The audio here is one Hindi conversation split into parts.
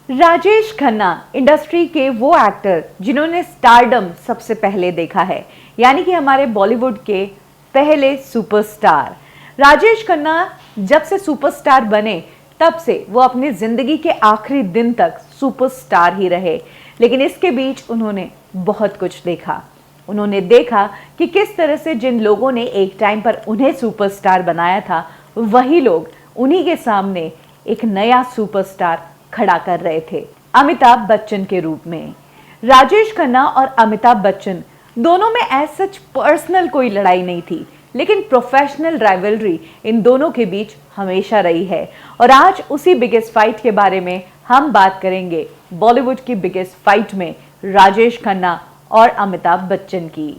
राजेश खन्ना इंडस्ट्री के वो एक्टर जिन्होंने स्टारडम सबसे पहले देखा है, यानी कि हमारे बॉलीवुड के पहले सुपरस्टार। राजेश खन्ना जब से सुपरस्टार बने तब से वो अपनी जिंदगी के आखिरी दिन तक सुपरस्टार ही रहे, लेकिन इसके बीच उन्होंने बहुत कुछ देखा। उन्होंने देखा कि किस तरह से जिन लोगों ने एक टाइम पर उन्हें सुपरस्टार बनाया था, वही लोग उन्हीं के सामने एक नया सुपरस्टार खड़ा कर रहे थे, अमिताभ बच्चन के रूप में। राजेश खन्ना और अमिताभ बच्चन दोनों में एज सच पर्सनल कोई लड़ाई नहीं थी, लेकिन प्रोफेशनल राइवलरी इन दोनों के बीच हमेशा रही है। और आज उसी बिगेस्ट फाइट के बारे में हम बात करेंगे, बॉलीवुड की बिगेस्ट फाइट में राजेश खन्ना और अमिताभ बच्चन की।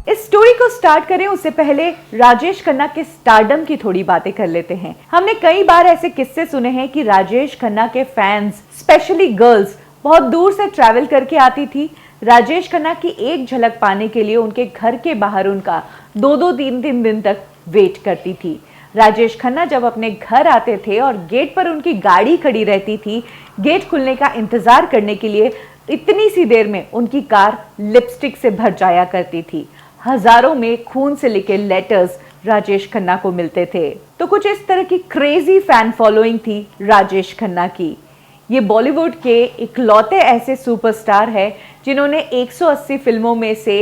इस स्टोरी को स्टार्ट करें उससे पहले राजेश खन्ना के स्टारडम की थोड़ी बातें कर लेते हैं। हमने कई बार ऐसे किस्से सुने हैं कि राजेश खन्ना के फैंस, स्पेशली गर्ल्स, बहुत दूर से ट्रैवल करके आती थी। राजेश खन्ना की एक झलक पाने के लिए उनके घर के बाहर उनका 2-3 दिन तक वेट करती थी। राजेश खन्ना जब अपने घर आते थे और गेट पर उनकी गाड़ी खड़ी रहती थी, गेट खुलने का इंतजार करने के लिए इतनी सी देर में उनकी कार लिपस्टिक से भर जाया करती थी। हजारों में खून से लिखे लेटर्स राजेश खन्ना को मिलते थे। तो कुछ इस तरह की क्रेजी फैन फॉलोइंग थी राजेश खन्ना की। ये बॉलीवुड के इकलौते ऐसे सुपरस्टार हैं जिन्होंने 180 फिल्मों में से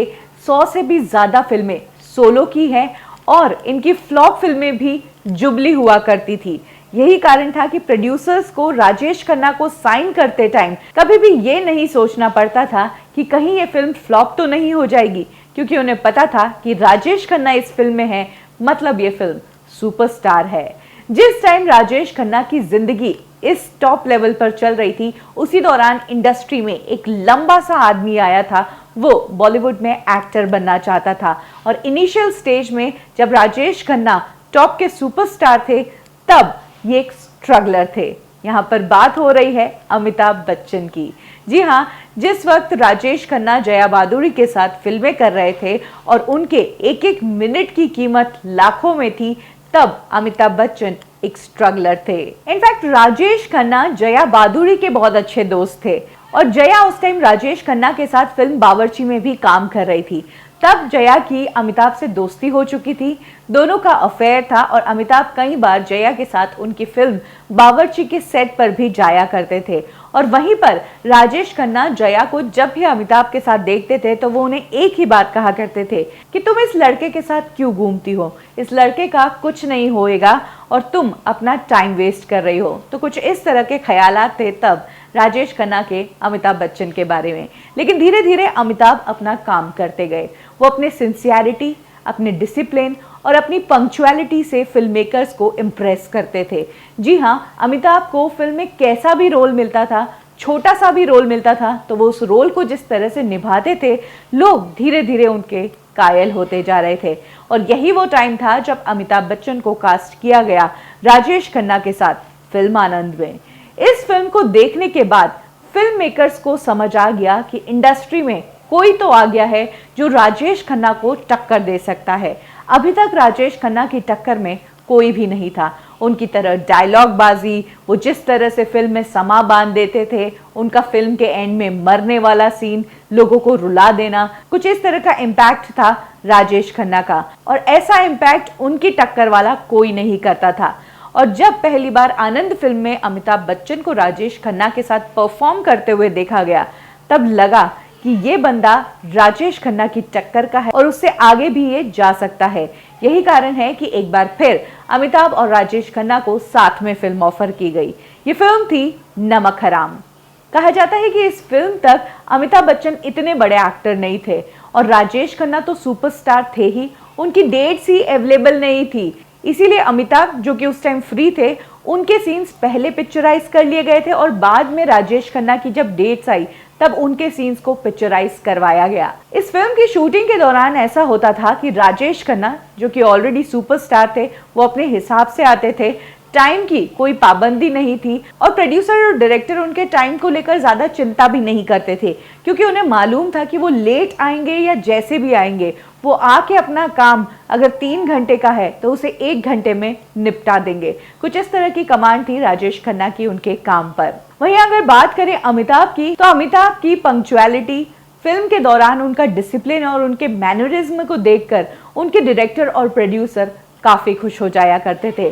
100 से भी ज्यादा फिल्में सोलो की हैं और इनकी फ्लॉप फिल्में भी जुबली हुआ करती थी। यही कारण था कि प्रोड्यूसर्स को राजेश खन्ना को साइन करते टाइम कभी भी ये नहीं सोचना पड़ता था कि कहीं ये फिल्म फ्लॉप तो नहीं हो जाएगी, क्योंकि उन्हें पता था कि राजेश खन्ना इस फिल्म में है, मतलब ये फिल्म सुपरस्टार है। जिस टाइम राजेश खन्ना की जिंदगी इस टॉप लेवल पर चल रही थी, उसी दौरान इंडस्ट्री में एक लंबा सा आदमी आया था। वो बॉलीवुड में एक्टर बनना चाहता था और इनिशियल स्टेज में जब राजेश खन्ना टॉप के सुपरस्टार थे, तब ये एक स्ट्रगलर थे। यहाँ पर बात हो रही है अमिताभ बच्चन की। जी हाँ, जिस वक्त राजेश खन्ना जया बादुरी के साथ फिल्में कर रहे थे और उनके एक एक मिनट की कीमत लाखों में थी, तब अमिताभ बच्चन एक स्ट्रगलर थे। इनफैक्ट राजेश खन्ना जया बादुरी के बहुत अच्छे दोस्त थे और जया उस टाइम राजेश खन्ना के साथ फिल्म बावर्ची में भी काम कर रही थी। तब जया की अमिताभ से दोस्ती हो चुकी थी, दोनों का अफेयर था और अमिताभ कई बार जया के साथ उनकी फिल्म बावर्ची के सेट पर भी जाया करते थे। और वहीं पर राजेश खन्ना जया को जब भी अमिताभ के साथ देखते थे तो वो उन्हें एक ही बात कहा करते थे कि तुम इस लड़के के साथ क्यों घूमती हो, इस लड़के का कुछ नहीं होएगा और तुम अपना टाइम वेस्ट कर रही हो। तो कुछ इस तरह के ख्यालात थे तब राजेश खन्ना के अमिताभ बच्चन के बारे में। लेकिन धीरे धीरे अमिताभ अपना काम करते गए। वो अपने सिंसियरिटी, अपने डिसिप्लिन और अपनी पंक्चुअलिटी से फिल्म मेकर्स को इम्प्रेस करते थे। जी हाँ, अमिताभ को फिल्म में कैसा भी रोल मिलता था, छोटा सा भी रोल मिलता था, तो वो उस रोल को जिस तरह से निभाते थे, लोग धीरे धीरे उनके कायल होते जा रहे थे। और यही वो टाइम था जब अमिताभ बच्चन को कास्ट किया गया राजेश खन्ना के साथ फिल्म आनंद में। इस फिल्म को देखने के बाद फिल्म मेकर्स को समझ आ गया कि इंडस्ट्री में कोई तो आ गया है जो राजेश खन्ना को टक्कर दे सकता है। अभी तक राजेश खन्ना की टक्कर में कोई भी नहीं था। उनकी तरह डायलॉग बाजी, वो जिस तरह से फिल्म में समा बांध देते थे, उनका फिल्म के एंड में मरने वाला सीन, लोगों को रुला देना, कुछ इस तरह का इम्पैक्ट था राजेश खन्ना का। और ऐसा इम्पैक्ट उनकी टक्कर वाला कोई नहीं करता था। और जब पहली बार आनंद फिल्म में अमिताभ बच्चन को राजेश खन्ना के साथ परफॉर्म करते हुए देखा गया, तब लगा कि ये बंदा राजेश खन्ना की टक्कर का है और उससे आगे भी ये जा सकता है। यही कारण है कि एक बार फिर अमिताभ और राजेश खन्ना को साथ में फिल्म ऑफर की गई। ये फिल्म थी नमक हराम। कहा जाता है कि इस फिल्म तक अमिताभ बच्चन इतने बड़े एक्टर नहीं थे और राजेश खन्ना तो सुपरस्टार थे ही, उनकी डेट्स ही अवेलेबल नहीं थी। इसीलिए अमिताभ, जो कि उस टाइम फ्री थे, उनके सीन्स पहले पिक्चराइज कर लिए गए थे और बाद में राजेश खन्ना की जब डेट्स आई तब उनके सीन्स को पिक्चराइज करवाया गया। इस फिल्म की शूटिंग के दौरान ऐसा होता था कि राजेश खन्ना, जो कि ऑलरेडी सुपरस्टार थे, वो अपने हिसाब से आते थे, टाइम की कोई पाबंदी नहीं थी और प्रोड्यूसर और डायरेक्टर उनके टाइम को लेकर ज्यादा चिंता भी नहीं करते थे, क्योंकि उन्हें मालूम था कि वो लेट आएंगे या जैसे भी आएंगे, वो आके अपना काम अगर 3 घंटे का है तो उसे 1 घंटे में निपटा देंगे। कुछ इस तरह की कमांड थी राजेश खन्ना की उनके काम पर। वहीं अगर बात करें अमिताभ की, तो अमिताभ की पंक्चुअलिटी, फिल्म के दौरान उनका डिसिप्लिन और उनके मैनरिज्म को देखकर उनके डायरेक्टर और प्रोड्यूसर काफी खुश हो जाया करते थे।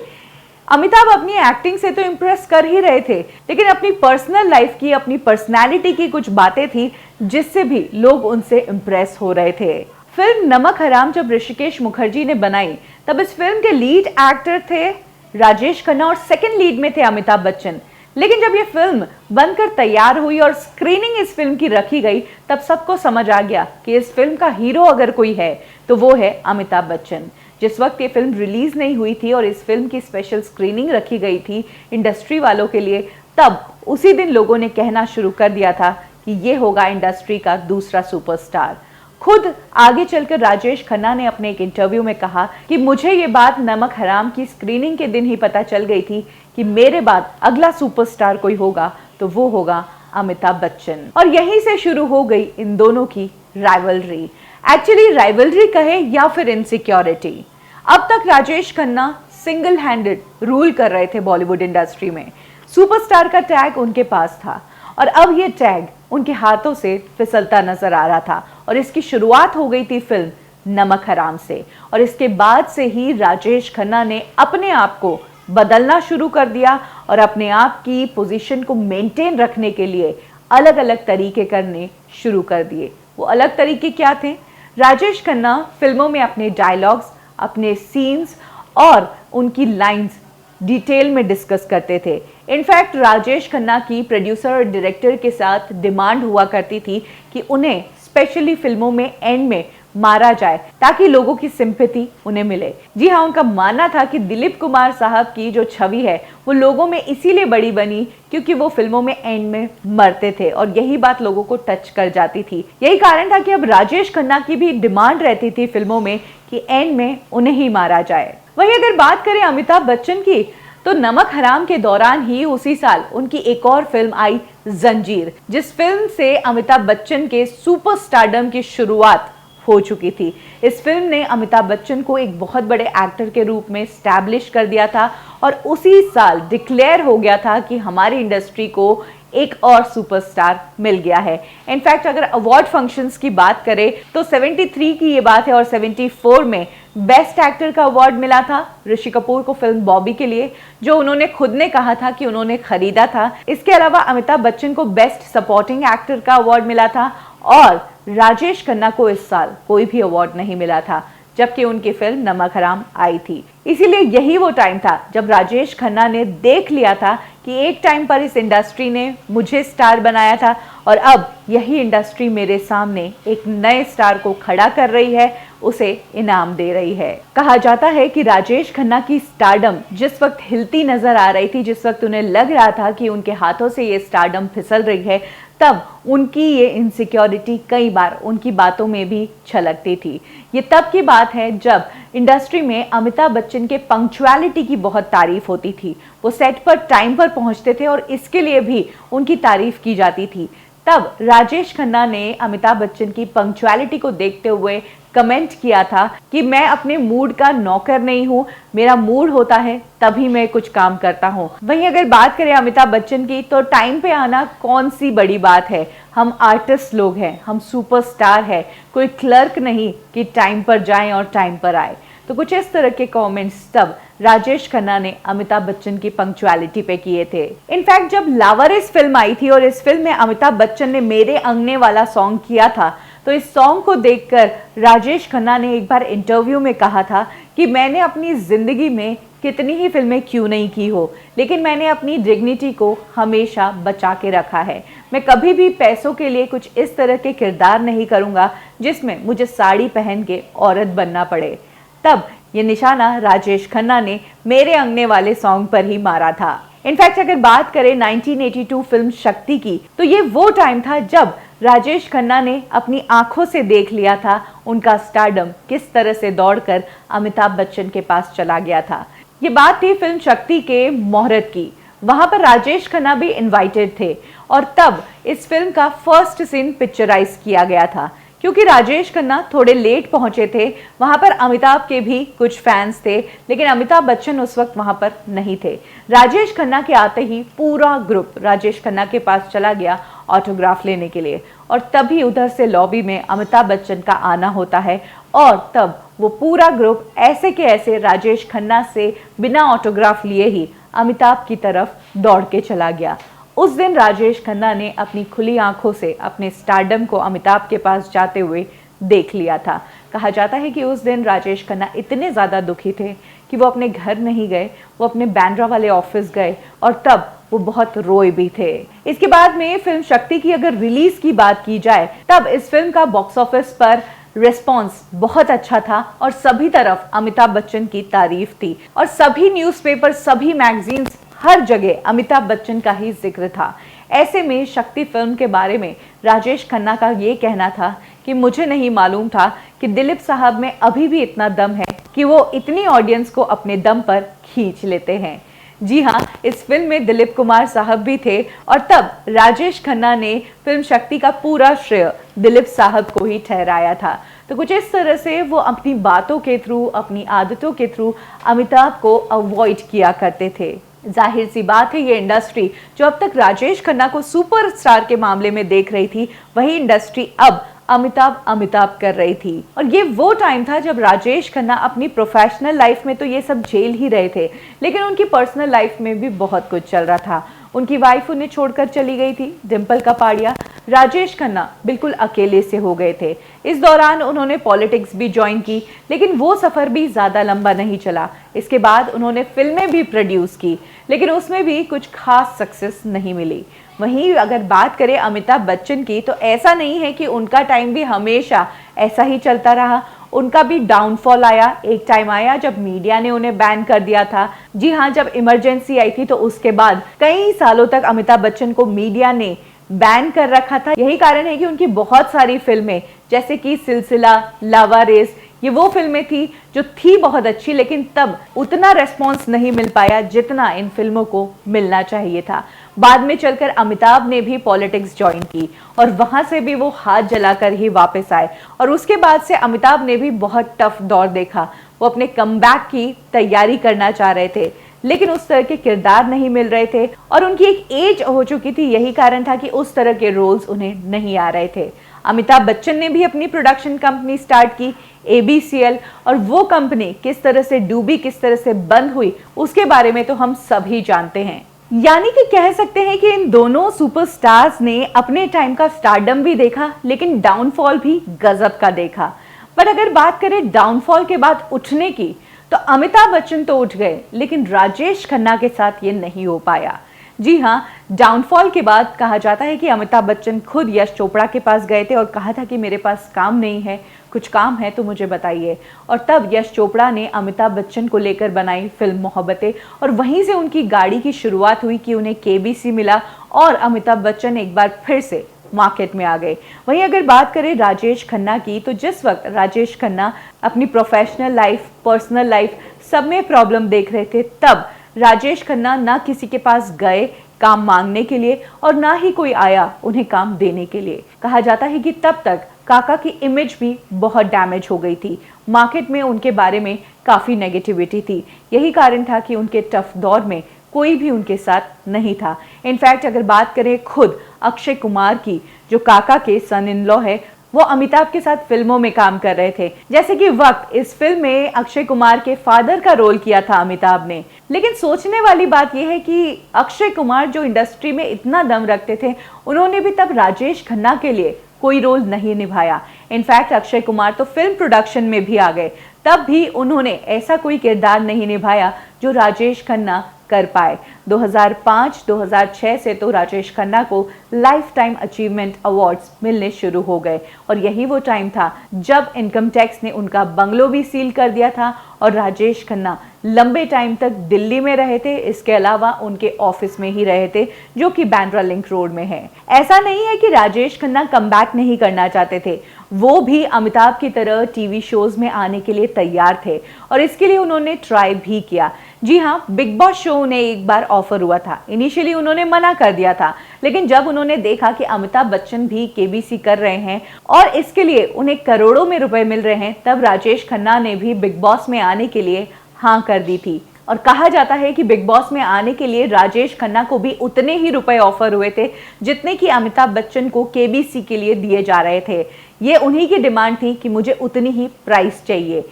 अमिताभ अपनी एक्टिंग से तो इम्प्रेस कर ही रहे थे, लेकिन अपनी पर्सनल लाइफ की, अपनी पर्सनालिटी की कुछ बातें थी जिससे भी लोग उनसे इम्प्रेस हो रहे थे। फिल्म नमक हराम जब ऋषिकेश मुखर्जी ने बनाई, तब इस फिल्म के लीड एक्टर थे राजेश खन्ना और सेकंड लीड में थे अमिताभ बच्चन। लेकिन जब ये फिल्म बनकर तैयार हुई और स्क्रीनिंग इस फिल्म की रखी गई, तब सबको समझ आ गया कि इस फिल्म का हीरो अगर कोई है तो वो है अमिताभ बच्चन। जिस वक्त ये फिल्म रिलीज नहीं हुई थी और इस फिल्म की स्पेशल स्क्रीनिंग रखी गई थी इंडस्ट्री वालों के लिए, तब उसी दिन लोगों ने कहना शुरू कर दिया था कि ये होगा इंडस्ट्री का दूसरा सुपरस्टार। खुद आगे चलकर राजेश खन्ना ने अपने एक इंटरव्यू में कहा कि मुझे ये बात नमक हराम की स्क्रीनिंग के दिन ही पता चल गई थी कि मेरे बाद अगला सुपरस्टार कोई होगा तो वो होगा अमिताभ बच्चन। और यहीं से शुरू हो गई इन दोनों की राइवलरी। एक्चुअली राइवलरी कहे या फिर इनसिक्योरिटी। अब तक Rajesh Khanna single handed rule कर रहे थे बॉलीवुड इंडस्ट्री में। सुपरस्टार का टैग उनके पास था और अब ये टैग उनके हाथों से फिसलता नजर आ रहा था। और इसकी शुरुआत हो गई थी फिल्म नमक हराम से, और इसके बाद से ही राजेश खन्ना ने अपने आप को बदलना शुरू कर दिया और अपने आप की पोजीशन को मेंटेन रखने के लिए अलग अलग तरीके करने शुरू कर दिए। वो अलग तरीके क्या थे? राजेश खन्ना फिल्मों में अपने डायलॉग्स, अपने सीन्स और उनकी लाइंस डिटेल में डिस्कस करते थे। इनफैक्ट राजेश खन्ना की प्रोड्यूसर और डायरेक्टर के साथ डिमांड हुआ करती थी कि उन्हें स्पेशली फिल्मों में एंड में मारा जाए ताकि लोगों की सिंपैथी उन्हें मिले। जी हाँ, उनका मानना था कि दिलीप कुमार साहब की जो छवि है वो लोगों में इसीलिए बड़ी बनी क्योंकि वो फिल्मों में एंड में मरते थे और यही बात लोगों को टच कर जाती थी। यही कारण था कि अब राजेश खन्ना की भी डिमांड रहती थी फिल्मों में कि एंड में उन्हें ही मारा जाए। वहीं अगर बात करें अमिताभ बच्चन की, तो नमक हराम के दौरान ही उसी साल उनकी एक और फिल्म आई जंजीर, जिस फिल्म से अमिताभ बच्चन के सुपरस्टारडम की शुरुआत हो चुकी थी। इस फिल्म ने अमिताभ बच्चन को एक बहुत बड़े एक्टर के रूप में स्टैब्लिश कर दिया था और उसी साल डिक्लेयर हो गया था कि हमारी इंडस्ट्री को एक और सुपरस्टार मिल गया है। इनफैक्ट अगर अवार्ड फंक्शंस की बात करें तो 73 की ये बात है और 74 में बेस्ट एक्टर का अवार्ड मिला था ऋषि कपूर को फिल्म बॉबी के लिए, जो उन्होंने खुद ने कहा था कि उन्होंने खरीदा था। इसके अलावा अमिताभ बच्चन को बेस्ट सपोर्टिंग एक्टर का अवार्ड मिला था और राजेश खन्ना को इस साल कोई भी अवार्ड नहीं मिला था, जबकि उनकी फिल्म नमक हराम आई थी। इसीलिए यही वो टाइम था जब राजेश खन्ना ने देख लिया था कि एक टाइम पर इस इंडस्ट्री ने मुझे स्टार बनाया था और अब यही इंडस्ट्री मेरे सामने एक नए स्टार को खड़ा कर रही है, उसे इनाम दे रही है। कहा जाता है कि राजेश खन्ना की स्टारडम जिस वक्त हिलती नजर आ रही थी, जिस वक्त उन्हें लग रहा था कि उनके हाथों से ये स्टारडम फिसल रही है, तब उनकी ये इनसिक्योरिटी कई बार उनकी बातों में भी छलकती थी। ये तब की बात है जब इंडस्ट्री में अमिताभ बच्चन के पंक्चुअलिटी की बहुत तारीफ होती थी। वो सेट पर टाइम पर पहुंचते थे और इसके लिए भी उनकी तारीफ की जाती थी। तब राजेश खन्ना ने अमिताभ बच्चन की पंक्चुअलिटी को देखते हुए कमेंट किया था कि मैं अपने मूड का नौकर नहीं हूँ, मेरा मूड होता है तभी मैं कुछ काम करता हूँ। वहीं अगर बात करें अमिताभ बच्चन की, तो टाइम पे आना कौन सी बड़ी बात है। हम आर्टिस्ट लोग हैं, हम सुपरस्टार हैं, कोई क्लर्क नहीं कि टाइम पर जाएं और टाइम पर आए। तो कुछ इस तरह के कमेंट्स तब राजेश खन्ना ने अमिताभ बच्चन की पंक्चुअलिटी पे किए थे। इनफैक्ट जब लावारिस फिल्म आई थी और इस फिल्म में अमिताभ बच्चन ने मेरे अंगने वाला सॉन्ग किया था, तो इस सॉन्ग को देखकर राजेश खन्ना ने एक बार इंटरव्यू में कहा था कि मैंने अपनी जिंदगी में कितनी ही फिल्में क्यों नहीं की हो, लेकिन मैंने अपनी डिग्निटी को हमेशा बचा के रखा है। मैं कभी भी पैसों के लिए कुछ इस तरह के किरदार नहीं करूंगा जिसमें मुझे साड़ी पहन के औरत बनना पड़े। तब ये निशाना राजेश खन्ना ने मेरे अंगने वाले सॉन्ग पर ही मारा था। इनफैक्ट अगर बात करें 1982 फिल्म शक्ति की, तो ये वो टाइम था जब राजेश खन्ना ने अपनी आंखों से देख लिया था उनका स्टारडम किस तरह से दौड़कर अमिताभ बच्चन के पास चला गया था। ये बात थी फिल्म शक्ति के मुहूर्त की। वहां पर राजेश खन्ना भी इनवाइटेड थे और तब इस फिल्म का फर्स्ट सीन पिक्चराइज किया गया था। क्योंकि राजेश खन्ना थोड़े लेट पहुंचे थे, वहां पर अमिताभ के भी कुछ फैंस थे, लेकिन अमिताभ बच्चन उस वक्त वहां पर नहीं थे। राजेश खन्ना के आते ही पूरा ग्रुप राजेश खन्ना के पास चला गया ऑटोग्राफ लेने के लिए, और तभी उधर से लॉबी में अमिताभ बच्चन का आना होता है और तब वो पूरा ग्रुप ऐसे के ऐसे राजेश खन्ना से बिना ऑटोग्राफ लिए ही अमिताभ की तरफ दौड़ के चला गया। उस दिन राजेश खन्ना ने अपनी खुली आंखों से अपने स्टारडम को अमिताभ के पास जाते हुए देख लिया था। कहा जाता है कि उस दिन राजेश खन्ना इतने ज़्यादा दुखी थे कि वो अपने घर नहीं गए, वो अपने बैंड्रा वाले ऑफिस गए और तब वो बहुत रोए भी थे। इसके बाद में फिल्म शक्ति की अगर रिलीज की बात की जाए, तब इस फिल्म का बॉक्स ऑफिस पर रिस्पॉन्स बहुत अच्छा था और सभी तरफ अमिताभ बच्चन की तारीफ थी और सभी न्यूज़पेपर, सभी मैगजीन्स, हर जगह अमिताभ बच्चन का ही जिक्र था। ऐसे में शक्ति फिल्म के बारे में राजेश खन्ना का ये कहना था कि मुझे नहीं मालूम था कि दिलीप साहब में अभी भी इतना दम है कि वो इतनी ऑडियंस को अपने दम पर खींच लेते हैं। जी हाँ, इस फिल्म में दिलीप कुमार साहब भी थे और तब राजेश खन्ना ने फिल्म शक्ति का पूरा श्रेय दिलीप साहब को ही ठहराया था। तो कुछ इस तरह से वो अपनी बातों के थ्रू, अपनी आदतों के थ्रू अमिताभ को अवॉइड किया करते थे। जाहिर सी बात है, ये इंडस्ट्री जो अब तक राजेश खन्ना को सुपरस्टार के मामले में देख रही थी, वही इंडस्ट्री अब अमिताभ कर रही थी। और ये वो टाइम था जब राजेश खन्ना अपनी प्रोफेशनल लाइफ में तो ये सब झेल ही रहे थे, लेकिन उनकी पर्सनल लाइफ में भी बहुत कुछ चल रहा था। उनकी वाइफ उन्हें छोड़कर चली गई थी, डिम्पल कपाड़िया। राजेश खन्ना बिल्कुल अकेले से हो गए थे। इस दौरान उन्होंने पॉलिटिक्स भी ज्वाइन की, लेकिन वो सफ़र भी ज़्यादा लंबा नहीं चला। इसके बाद उन्होंने फिल्में भी प्रोड्यूस की, लेकिन उसमें भी कुछ खास सक्सेस नहीं मिली। वहीं अगर बात करें अमिताभ बच्चन की, तो ऐसा नहीं है कि उनका टाइम भी हमेशा ऐसा ही चलता रहा। उनका भी डाउनफॉल आया। एक टाइम आया जब मीडिया ने उन्हें बैन कर दिया था। जी हाँ, जब इमरजेंसी आई थी तो उसके बाद कई सालों तक अमिताभ बच्चन को मीडिया ने बैन कर रखा था। यही कारण है कि उनकी बहुत सारी फिल्में, जैसे कि सिलसिला, लावारिस, ये वो फिल्में थी जो थी बहुत अच्छी, लेकिन तब उतना रेस्पॉन्स नहीं मिल पाया जितना इन फिल्मों को मिलना चाहिए था। बाद में चलकर अमिताभ ने भी पॉलिटिक्स ज्वाइन की और वहां से भी वो हाथ जलाकर ही वापस आए और उसके बाद से अमिताभ ने भी बहुत टफ दौर देखा। वो अपने कमबैक की तैयारी करना चाह रहे थे, लेकिन उस तरह के किरदार नहीं मिल रहे थे और उनकी एक एज हो चुकी थी। यही कारण था कि उस तरह के रोल्स उन्हें नहीं आ रहे थे। अमिताभ बच्चन ने भी अपनी प्रोडक्शन कंपनी स्टार्ट की, ABCL, और वो कंपनी किस तरह से डूबी, किस तरह से बंद हुई, उसके बारे में तो हम सभी जानते हैं। यानी कि कह सकते हैं कि इन दोनों सुपरस्टार्स ने अपने टाइम का स्टारडम भी देखा, लेकिन डाउनफॉल भी गजब का देखा। पर अगर बात करें डाउनफॉल के बाद उठने की, तो अमिताभ बच्चन तो उठ गए, लेकिन राजेश खन्ना के साथ ये नहीं हो पाया। जी हाँ, डाउनफॉल के बाद कहा जाता है कि अमिताभ बच्चन खुद यश चोपड़ा के पास गए थे और कहा था कि मेरे पास काम नहीं है, कुछ काम है तो मुझे बताइए। और तब यश चोपड़ा ने अमिताभ बच्चन को लेकर बनाई फिल्म मोहब्बतें और वहीं से उनकी गाड़ी की शुरुआत हुई कि उन्हें KBC मिला और अमिताभ बच्चन एक बार फिर से मार्केट में आ गए। वहीं अगर बात करें राजेश खन्ना की, तो जिस वक्त राजेश खन्ना अपनी प्रोफेशनल लाइफ, पर्सनल लाइफ सब में प्रॉब्लम देख रहे थे, तब राजेश खन्ना ना किसी के पास गए काम मांगने के लिए और ना ही कोई आया उन्हें काम देने के लिए। कहा जाता है कि तब तक काका की इमेज भी बहुत डैमेज हो गई थी। मार्केट में उनके बारे में काफ़ी नेगेटिविटी थी। यही कारण था कि उनके टफ दौर में कोई भी उनके साथ नहीं था। इनफैक्ट अगर बात करें खुद अक्षय कुमार की, जो काका के सन इन लॉ है, वो अमिताभ के साथ फिल्मों में काम कर रहे थे। जैसे कि वक्त, इस फिल्म में अक्षय कुमार के फादर का रोल किया था अमिताभ ने। लेकिन सोचने वाली बात यह है कि अक्षय कुमार जो इंडस्ट्री में इतना दम रखते थे, उन्होंने भी तब राजेश खन्ना के लिए कोई रोल नहीं निभाया। इनफैक्ट अक्षय कुमार तो फिल्म प्रोडक्शन में भी आ गए, तब भी उन्होंने ऐसा कोई किरदार नहीं निभाया जो राजेश खन्ना कर पाए। 2005-2006 से तो राजेश खन्ना को लाइफ टाइम अचीवमेंट अवार्ड्स मिलने शुरू हो गए और यही वो टाइम था जब इनकम टैक्स ने उनका बंगलो भी सील कर दिया था और राजेश खन्ना लंबे टाइम तक दिल्ली में रहे थे। इसके अलावा उनके ऑफिस में ही रहे थे, जो कि बांद्रा लिंक रोड में है। ऐसा नहीं है कि राजेश खन्ना कमबैक नहीं करना चाहते थे, वो भी अमिताभ की तरह टीवी शोज में आने के लिए तैयार थे और इसके लिए उन्होंने ट्राई भी किया। जी हाँ, बिग बॉस शो उन्हें एक बार ऑफर हुआ था। इनिशियली उन्होंने मना कर दिया था, लेकिन जब उन्होंने देखा कि अमिताभ बच्चन भी केबीसी कर रहे हैं और इसके लिए उन्हें करोड़ों में रुपए मिल रहे हैं, तब राजेश खन्ना ने भी बिग बॉस में आने के लिए हाँ कर दी थी। और कहा जाता है कि बिग बॉस में आने के लिए राजेश खन्ना को भी उतने ही रुपए ऑफर हुए थे जितने कि अमिताभ बच्चन को केबीसी के लिए दिए जा रहे थे। ये उन्हीं की डिमांड थी कि मुझे उतनी ही प्राइस चाहिए।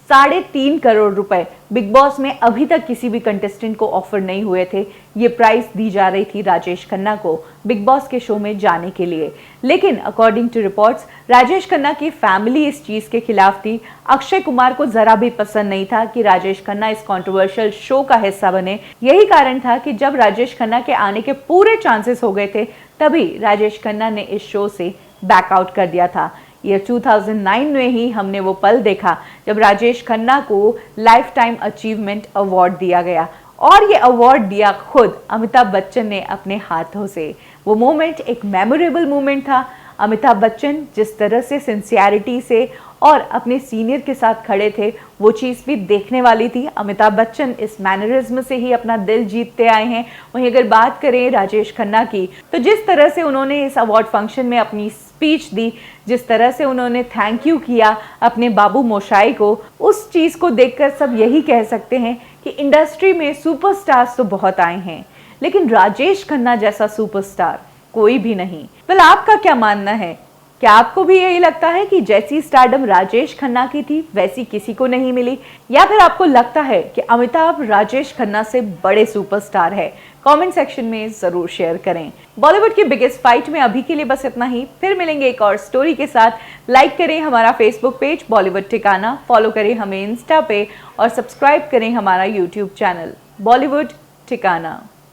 3.5 करोड़ रुपए बिग बॉस में अभी तक किसी भी कंटेस्टेंट को ऑफर नहीं हुए थे। ये प्राइस दी जा रही थी राजेश खन्ना को बिग बॉस के शो में जाने के लिए। लेकिन according to reports, Rajesh Khanna की फैमिली इस चीज के खिलाफ थी। अक्षय कुमार को जरा भी पसंद नहीं था कि राजेश खन्ना इस कंट्रोवर्शियल शो का हिस्सा बने। यही कारण था कि जब राजेश खन्ना के आने के पूरे चांसेस हो गए थे, तभी राजेश खन्ना ने इस शो से बैकआउट कर दिया था। ईयर 2009 में ही हमने वो पल देखा जब राजेश खन्ना को लाइफ टाइम अचीवमेंट अवार्ड दिया गया, और ये अवार्ड दिया खुद अमिताभ बच्चन ने अपने हाथों से। वो मोमेंट एक मेमोरेबल मोमेंट था। अमिताभ बच्चन जिस तरह से सिंसियरिटी से और अपने सीनियर के साथ खड़े थे, वो चीज़ भी देखने वाली थी। अमिताभ बच्चन इस मैनरिज्म से ही अपना दिल जीतते आए हैं। वहीं अगर बात करें राजेश खन्ना की, तो जिस तरह से उन्होंने इस अवार्ड फंक्शन में अपनी स्पीच दी, जिस तरह से उन्होंने थैंक यू किया अपने बाबू मोशाई को, उस चीज़ को देखकर सब यही कह सकते हैं कि इंडस्ट्री में सुपरस्टार्स तो बहुत आए हैं, लेकिन राजेश खन्ना जैसा सुपरस्टार कोई भी नहीं। वेल, आपका क्या मानना है? क्या आपको भी यही लगता है कि जैसी स्टारडम राजेश खन्ना की थी वैसी किसी को नहीं मिली, या फिर आपको लगता है कि अमिताभ राजेश खन्ना से बड़े सुपरस्टार है? कमेंट सेक्शन में जरूर शेयर करें। बॉलीवुड की बिगेस्ट फाइट में अभी के लिए बस इतना ही। फिर मिलेंगे एक और स्टोरी के साथ। लाइक करें हमारा फेसबुक पेज बॉलीवुड ठिकाना, फॉलो करें हमें इंस्टा पे और सब्सक्राइब करें हमारा यूट्यूब चैनल बॉलीवुड ठिकाना।